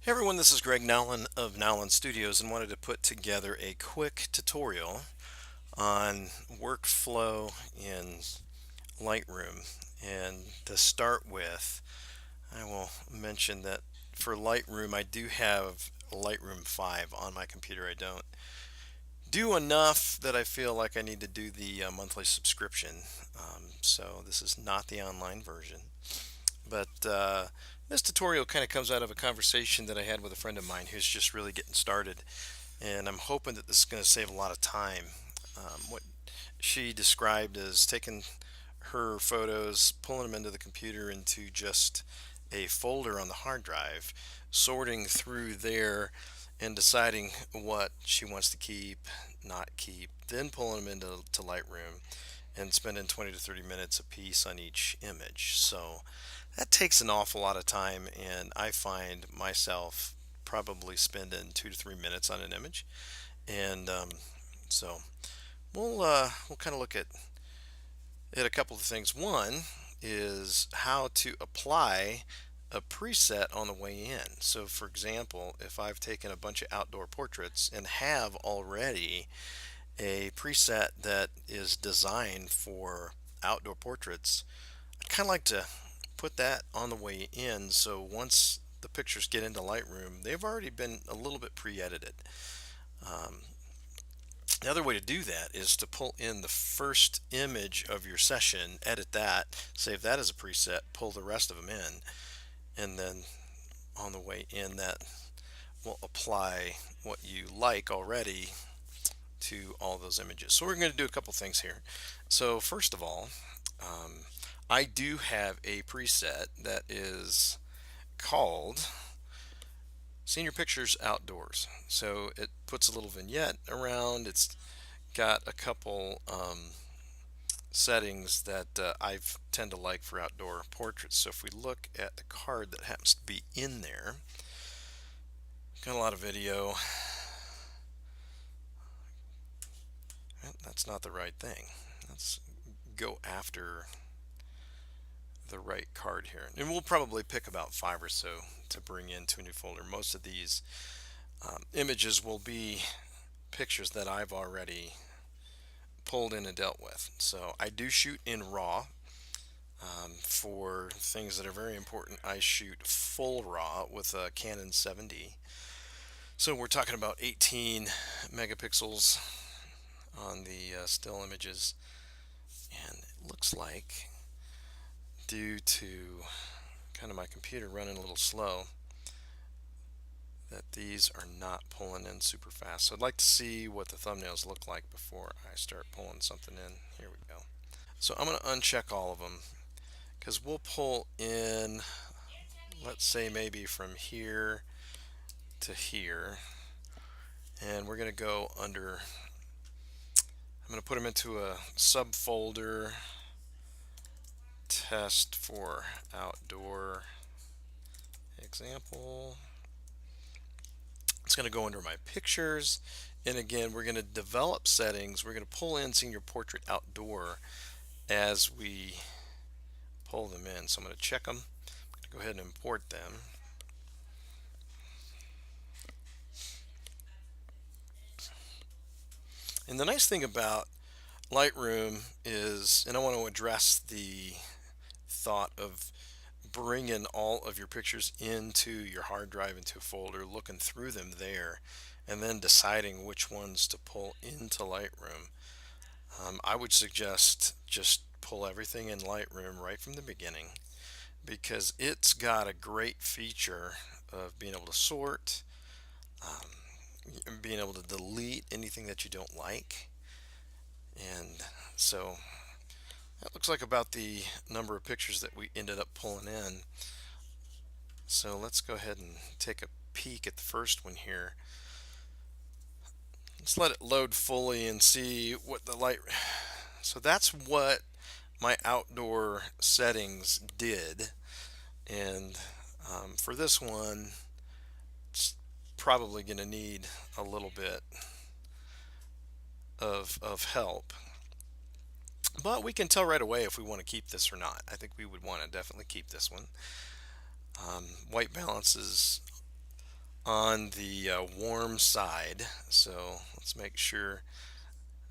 Hey everyone, this is Greg Nowlin of Nowlin Studios and wanted to put together a quick tutorial on workflow in Lightroom. And to start with, I will mention that for Lightroom, I do have Lightroom 5 on my computer. I don't do enough that I feel like I need to do the monthly subscription. So this is not the online version. But this tutorial kind of comes out of a conversation that I had with a friend of mine who's just really getting started, and I'm hoping that this is going to save a lot of time. What she described as taking her photos, pulling them into the computer into just a folder on the hard drive, sorting through there, and deciding what she wants to keep, not keep, then pulling them into Lightroom and spending 20 to 30 minutes a piece on each image. So that takes an awful lot of time, and I find myself probably spending 2 to 3 minutes on an image. And so we'll kind of look at a couple of things. One is how to apply a preset on the way in. So, for example, if I've taken a bunch of outdoor portraits and have already a preset that is designed for outdoor portraits, I'd kind of like to put that on the way in, so once the pictures get into Lightroom, they've already been a little bit pre-edited. Um, the other way to do that is to pull in the first image of your session, edit that, save that as a preset, pull the rest of them in, and then on the way in that will apply what you like already to all those images. So we're going to do a couple things here. So first of all, um, I do have a preset that is called Senior Pictures Outdoors. So it puts a little vignette around. It's got a couple settings that I tend to like for outdoor portraits. So if we look at the card that happens to be in there, got a lot of video. Well, that's not the right thing. Let's go after the right card here. And we'll probably pick about 5 or so to bring into a new folder. Most of these images will be pictures that I've already pulled in and dealt with. So I do shoot in RAW. For things that are very important, I shoot full RAW with a Canon 7D. So we're talking about 18 megapixels on the still images. And it looks like, due to kind of my computer running a little slow, that these are not pulling in super fast. So I'd like to see what the thumbnails look like before I start pulling something in. Here we go. So I'm going to uncheck all of them because we'll pull in, let's say maybe from here to here, and we're going to go under, I'm going to put them into a subfolder, test for outdoor example. It's going to go under my pictures, and again we're going to develop settings. We're going to pull in Senior Portrait Outdoor as we pull them in. So I'm going to check them. I'm going to go ahead and import them. And the nice thing about Lightroom is, and I want to address the thought of bringing all of your pictures into your hard drive, into a folder, looking through them there, and then deciding which ones to pull into Lightroom. I would suggest just pull everything in Lightroom right from the beginning, because it's got a great feature of being able to sort, being able to delete anything that you don't like. And so that looks like about the number of pictures that we ended up pulling in. So let's go ahead and take a peek at the first one here. Let's let it load fully and see what the light. So that's what my outdoor settings did. And for this one, it's probably going to need a little bit of help. But we can tell right away if we want to keep this or not. I think we would want to definitely keep this one. White balance is on the warm side. So let's make sure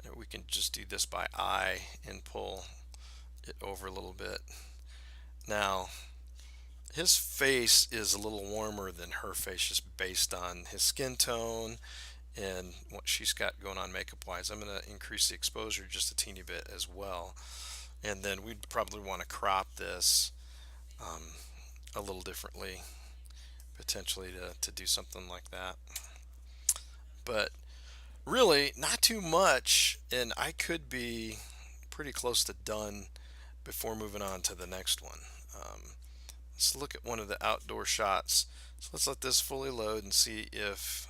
that we can just do this by eye and pull it over a little bit. Now, his face is a little warmer than her face just based on his skin tone and what she's got going on makeup wise. I'm going to increase the exposure just a teeny bit as well. And then we'd probably want to crop this um, a little differently, potentially to do something like that. But really, not too much, and I could be pretty close to done before moving on to the next one. Um, let's look at one of the outdoor shots. So let's let this fully load and see if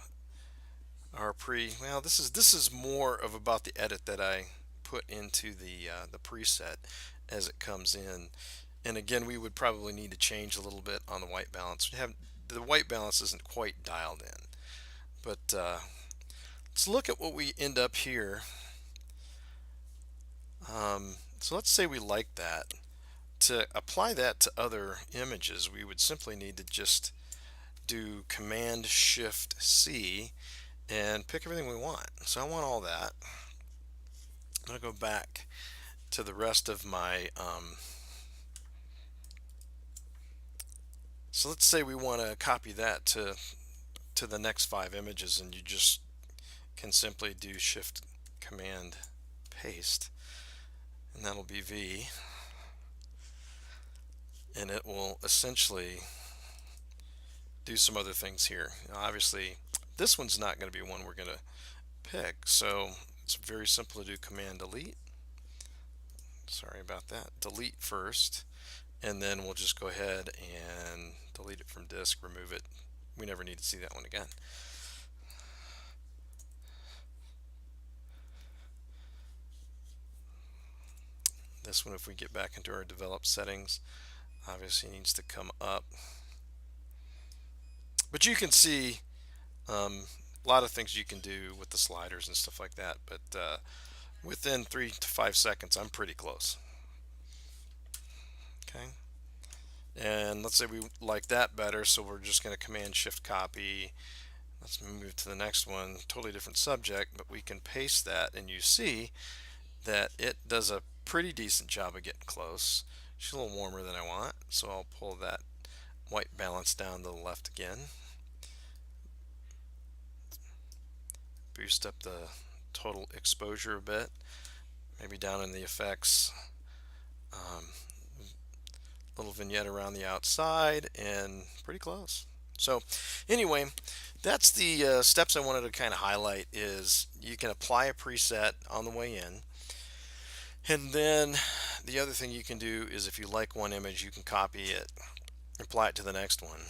our well, this is more of about the edit that I put into the preset as it comes in. And again, we would probably need to change a little bit on the white balance. The white balance isn't quite dialed in, but let's look at what we end up here. So let's say we like that. To apply that to other images, we would simply need to just do Command Shift C and pick everything we want. So I want all that. I'm going to go back to the rest of my so let's say we want to copy that to the next 5 images, and you just can simply do Shift Command Paste, and that'll be V, and it will essentially do some other things here. Now, obviously this one's not going to be one we're going to pick, so it's very simple to do Command Delete. Sorry about that. Delete first, and then we'll just go ahead and delete it from disk, remove it. We never need to see that one again. This one, if we get back into our develop settings, obviously needs to come up. But you can see a lot of things you can do with the sliders and stuff like that. But within 3 to 5 seconds, I'm pretty close. Okay. And let's say we like that better, so we're just going to Command Shift Copy. Let's move to the next one, totally different subject, but we can paste that, and you see that it does a pretty decent job of getting close. She's a little warmer than I want, so I'll pull that white balance down to the left again. Boost up the total exposure a bit, maybe down in the effects. Little vignette around the outside, and pretty close. So anyway, that's the steps I wanted to kind of highlight. Is you can apply a preset on the way in, and then the other thing you can do is if you like one image, you can copy it, apply it to the next one,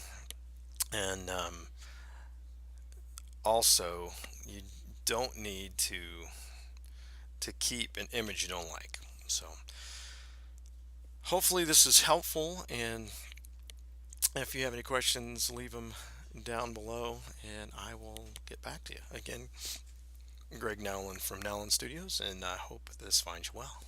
and also you don't need to keep an image you don't like. So hopefully this is helpful, and if you have any questions, leave them down below and I will get back to you. Again, Greg Nowlin from Nowlin Studios, and I hope this finds you well.